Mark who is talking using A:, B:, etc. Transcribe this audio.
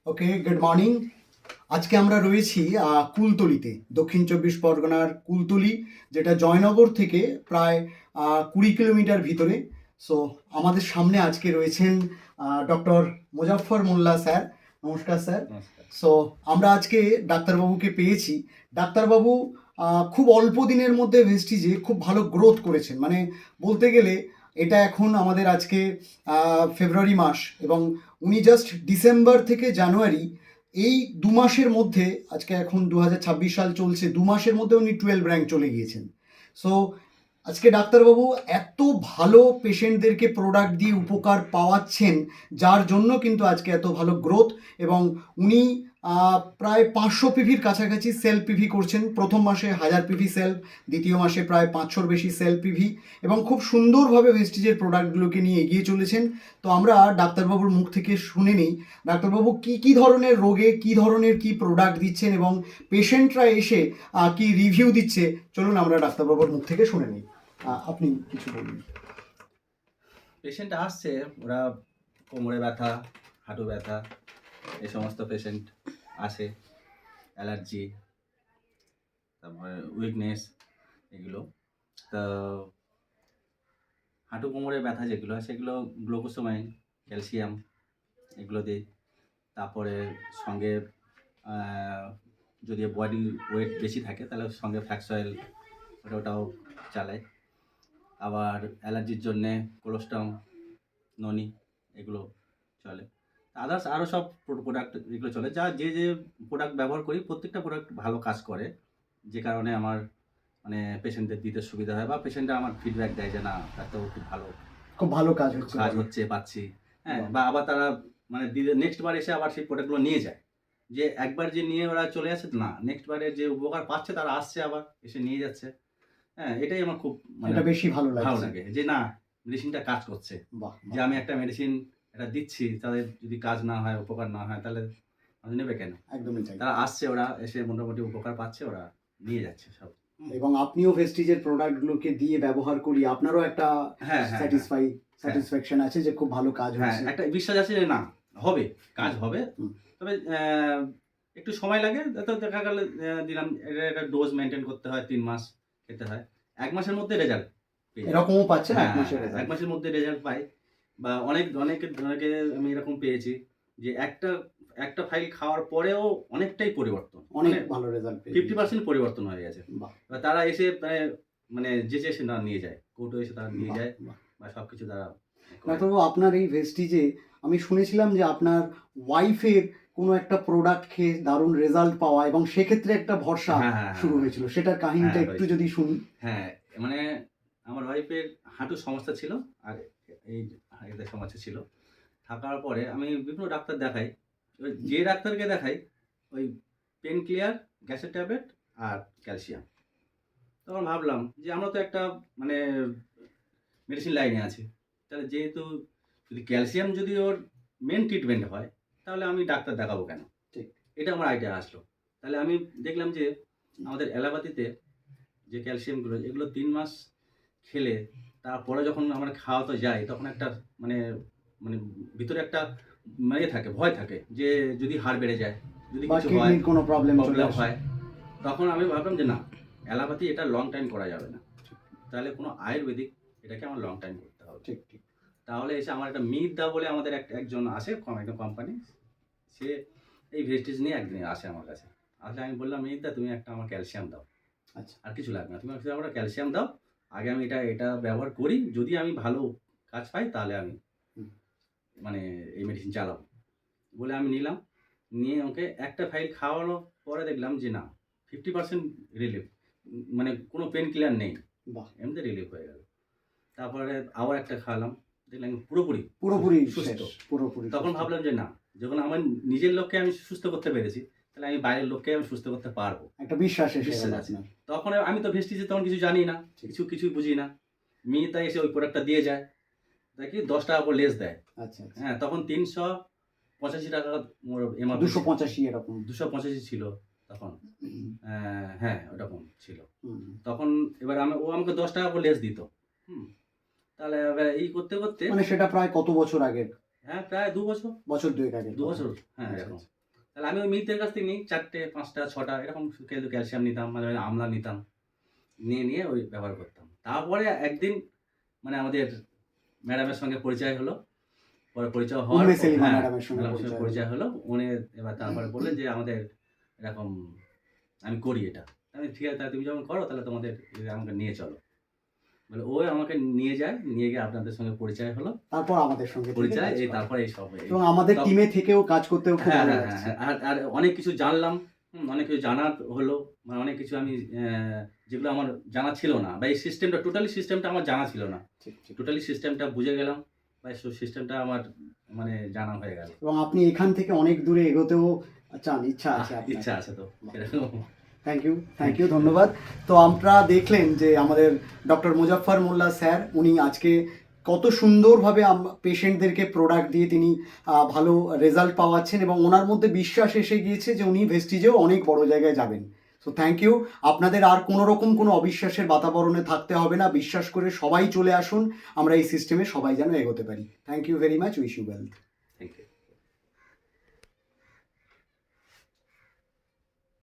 A: ওকে, good morning. আজকে আমরা রয়েছি কুলতলিতে, দক্ষিণ চব্বিশ পরগনার কুলতলি, যেটা জয়নগর থেকে প্রায় 20 কিলোমিটার ভিতরে। সো আমাদের সামনে আজকে রয়েছেন ডক্টর মুজাফফর মোল্লা স্যার। নমস্কার স্যার।
B: নমস্কার।
A: সো আমরা আজকে ডাক্তারবাবুকে পেয়েছি। ডাক্তারবাবু খুব অল্প দিনের মধ্যে ভেস্টিজে খুব ভালো গ্রোথ করেছেন, মানে বলতে গেলে এটা এখন আমাদের আজকে ফেব্রুয়ারি মাস, এবং উনি জাস্ট ডিসেম্বর থেকে জানুয়ারি, এই 2 মাসের মধ্যে, আজকে এখন 2026 সাল চলছে, 2 মাসের মধ্যে উনি 12 র্যাঙ্ক চলে গিয়েছেন। সো আজকে ডাক্তারবাবু এত ভালো পেশেন্টদেরকে প্রোডাক্ট দিয়ে উপকার পাওয়াচ্ছেন, যার জন্য কিন্তু আজকে এত ভালো গ্রোথ। এবং উনি প্রায় 500 পিভির কাছাকাছি সেল পিভি করছেন। প্রথম মাসে 1000 পিভি সেল, দ্বিতীয় মাসে প্রায় 500-র বেশি সেল পিভি, এবং খুব সুন্দরভাবে ভেস্টিজের প্রোডাক্টগুলোকে নিয়ে এগিয়ে চলেছেন। তো আমরা ডাক্তারবাবুর মুখ থেকে শুনে নিই ডাক্তারবাবু কি ধরনের রোগে কি ধরনের কি প্রোডাক্ট দিচ্ছেন, এবং পেশেন্টরা এসে কি রিভিউ দিচ্ছে। চলুন আমরা ডাক্তারবাবুর মুখ থেকে শুনে নিই। আপনি কিছু বলুন।
B: পেশেন্ট আসছে, ওরা কোমরে ব্যথা, হাঁটু ব্যথা, এই সমস্ত পেশেন্ট আসে। অ্যালার্জি, তারপরে উইকনেস, এগুলো। তো হাঁটু কোমরে ব্যথা যেগুলো হয় সেগুলো গ্লুকোসামাইন, ক্যালসিয়াম এগুলো দিই। তারপরে সঙ্গে যদি বডি ওয়েট বেশি থাকে তাহলে সঙ্গে ফ্যাক্স অয়েল ওটাও চালাই। আবার অ্যালার্জির জন্যে কোলোস্টম, ননি এগুলো চলে। আদার্স আরও সব প্রোডাক্ট এগুলো চলে। যে প্রোডাক্ট ব্যবহার করি প্রত্যেকটা প্রোডাক্ট ভালো কাজ করে, যে কারণে আমার মানে পেশেন্টদের দিতে সুবিধা হয়, বা পেশেন্টরা আমার ফিডব্যাক দেয় যে না ডাক্তার
A: খুব ভালো কাজ
B: হচ্ছে পাচ্ছি। হ্যাঁ, বা আবার তারা মানে নেক্সট বার এসে আবার সেই প্রোডাক্টগুলো নিয়ে যায়। যে একবার যে নিয়ে ওরা চলে আসে না, নেক্সট বারে যে উপকার পাচ্ছে তারা আসছে আবার এসে নিয়ে যাচ্ছে। হ্যাঁ, এটাই আমার খুব
A: এটা বেশি ভালো
B: লাগে যে না, মেডিসিনটা কাজ করছে। যে আমি একটা মেডিসিন এটা দিচ্ছি, তাদের যদি কাজ না হয়, উপকার না হয়, তাহলে নেবে কেন?
A: একদমই তাই।
B: তারা আসছে, ওরা এসে মোটামুটি উপকার পাচ্ছে, ওরা নিয়ে যাচ্ছে সব।
A: এবং আপনিও ভেস্টিজের প্রোডাক্টগুলোকে দিয়ে ব্যবহার করি, আপনারও একটা স্যাটিসফ্যাকশন আছে যে খুব ভালো কাজ হচ্ছে।
B: একটা বিশ্বাস আছে যে না হবে, কাজ হবে। তবে একটু সময় লাগে। তো দেখা গেল দিলাম, এটা ডোজ মেনটেন করতে হয়, 3 মাস খেতে হয়। 1 মাসের মধ্যে রেজাল্ট
A: এরকমও পাচ্ছেন? 1 মাসের রেজাল্ট?
B: 1 মাসের মধ্যে রেজাল্ট পাই। বা অনেকে আমি এরকম পেয়েছি যে একটা ফাইল খাওয়ার পরেও অনেকটাই পরিবর্তন,
A: অনেক ভালো রেজাল্ট পেয়েছি।
B: 50% পরিবর্তন হয়ে গেছে। এবার তারা এসে মানে যে এসে না নিয়ে যায়, কোর্টে এসে তারা নিয়ে যায়, বা সবকিছু তারা।
A: ডাক্তারবাবু, আপনার এই ভেস্টিজে আমি শুনেছিলাম যে আপনার ওয়াইফের কোনো একটা প্রোডাক্ট খেয়ে দারুণ রেজাল্ট পাওয়া, এবং সেক্ষেত্রে একটা ভরসা শুরু হয়েছিল, সেটার কাহিনীটা একটু যদি শুনি।
B: হ্যাঁ, মানে আমার ওয়াইফের হাঁটুর সমস্যা ছিল, আর এই হাঁটুতে সমস্যা ছিল। থাকার পরে আমি বিভিন্ন ডাক্তার দেখাই। যে ডাক্তারকে দেখাই ওই পেন ক্লিয়ার, গ্যাসের ট্যাবলেট আর ক্যালসিয়াম। তখন ভাবলাম যে আমরা তো একটা মানে মেডিসিন লাইনে আছি, তাহলে যেহেতু যদি ক্যালসিয়াম যদি ওর মেন ট্রিটমেন্ট হয়, তাহলে আমি ডাক্তার দেখাবো কেন?
A: ঠিক,
B: এটা আমার আইডিয়া আসলো। তাহলে আমি দেখলাম যে আমাদের অ্যালোপ্যাথিতে যে ক্যালসিয়ামগুলো, এগুলো 3 মাস খেলে তারপরে যখন আমরা খাওয়াতে যাই, তখন একটা মানে মানে ভিতরে একটা থাকে, ভয় থাকে যে যদি হাড় বেড়ে যায়, যদি কিছু হয়,
A: কোনো প্রবলেম
B: হয়, তখন আমি ভাবলাম যে না, অ্যালোপ্যাথি এটা লং টাইম করা যাবে না, তাহলে কোনো আয়ুর্বেদিক এটাকে আমার লং টাইম করতে হবে।
A: ঠিক ঠিক।
B: তাহলে এসে আমার একটা মিহিরদা বলে আমাদের একজন আসে, একটা কোম্পানি, সে এই ভেস্টিজ নিয়ে একদিন আসে আমার কাছে। আসলে আমি বললাম, মিহিরদা তুমি একটা আমার ক্যালসিয়াম দাও।
A: আচ্ছা,
B: আর কিছু লাগবে না, তুমি আমার ক্যালসিয়াম দাও, আগে আমি এটা ব্যবহার করি, যদি আমি ভালো কাজ পাই তাহলে আমি মানে এই মেডিসিন চালাবো বলে আমি নিলাম। নিয়ে ওকে একটা ফাইল খাওয়ানোর পরে দেখলাম যে না, 50% রিলিফ, মানে কোনো পেন কিলার নেই, এমনিতে রিলিফ হয়ে গেল। তারপরে আবার একটা খাওয়ালাম, দেখলাম পুরোপুরি সুস্থ। তখন ভাবলাম যে না, যখন আমার নিজের লোককে আমি সুস্থ করতে পেরেছি, তাহলে আমি বাইরের লোককে আমি সুস্থ করতে পারবো,
A: একটা বিশ্বাস
B: আছে। তখন আমি তো ভেস্টিজে তখন কিছু জানি না, কিছুই বুঝি না। মিহিতা এসে ওই প্রোডাক্টটা দিয়ে যায়, দেখি 10 টাকা করে লেস দেয়।
A: আচ্ছা,
B: হ্যাঁ, তখন 385 টাকা,
A: 285 এরকম
B: 285 ছিল তখন। হ্যাঁ, ওরকম ছিল তখন। এবার ও আমাকে 10 টাকা করে লেস দিত। তাহলে এবার এই করতে করতে,
A: মানে সেটা প্রায় কত বছর আগের?
B: হ্যাঁ প্রায় 2 বছর,
A: বছর দুয়েক আগে?
B: 2 বছর, হ্যাঁ
A: আচ্ছা,
B: এরকম।
A: আচ্ছা।
B: তাহলে আমি ওই মিত্রের কাছ থেকে নিই 4টে, 5টা, 6টা এরকম কিন্তু ক্যালসিয়াম নিতাম, মাঝে, মাঝে আমলা নিতাম। নিয়ে ওই ব্যবহার করতাম। তারপরে একদিন মানে আমাদের ম্যাডামের সঙ্গে পরিচয় হলো। পরে পরিচয় হওয়ার
A: উম্মে সেলিমা
B: হ্যাঁ,
A: ম্যাডামের সঙ্গে
B: ম্যাডামের সঙ্গে পরিচয় হলো। উনি এবার তারপরে বললেন যে আমাদের এরকম আমি করি এটা। আমি ঠিক আছে তাহলে তুমি যখন করো তাহলে তোমাদের আমাকে নিয়ে চলো। বলে ও আমাকে নিয়ে যায়, নিয়ে গিয়ে আপনাদের সঙ্গে পরিচয় হলো।
A: তারপর আমাদের সঙ্গে থেকে
B: পরিচয়
A: কাজ
B: এই
A: করা।
B: তারপরে এই সব
A: এবং আমাদের
B: তখন-
A: টিমে থেকেও কাজ করতেও খুব
B: হ্যাঁ,
A: ভালো
B: হ্যাঁ,
A: লাগছে।
B: হ্যাঁ। আর অনেক কিছু জানলাম। অনেক কিছু জানার হলো। মানে অনেক কিছু আমি যেগুলো আমার জানা ছিল না বা এই সিস্টেমটা টোটালি সিস্টেমটা আমার জানা ছিল না।
A: ঠিক, ঠিক।
B: টোটালি সিস্টেমটা বুঝে গেলাম বা সিস্টেমটা আমার মানে জানা হয়ে গেল।
A: এবং আপনি এখান থেকে অনেক দূরে এগোতেও চান, ইচ্ছা আছে আপনার।
B: ইচ্ছা আছে তো সেরকম।
A: থ্যাংক ইউ, ধন্যবাদ। তো আমরা দেখলেন যে আমাদের ডক্টর মুজাফফর মোল্লা স্যার উনি আজকে কত সুন্দরভাবে পেশেন্টদেরকে প্রোডাক্ট দিয়ে তিনি ভালো রেজাল্ট পাওয়াচ্ছেন এবং ওনার মধ্যে বিশ্বাস এসে গিয়েছে যে উনি ভেস্টিজেও অনেক বড় জায়গায় যাবেন। So thank you. আপনাদের আর কোনো রকম কোনো অবিশ্বাসের বাতাবরণে থাকতে হবে না, বিশ্বাস করে সবাই চলে আসুন, আমরা এই সিস্টেমে সবাই যেন এগোতে পারি। Thank you very much, wish you wealth.
B: Thank you.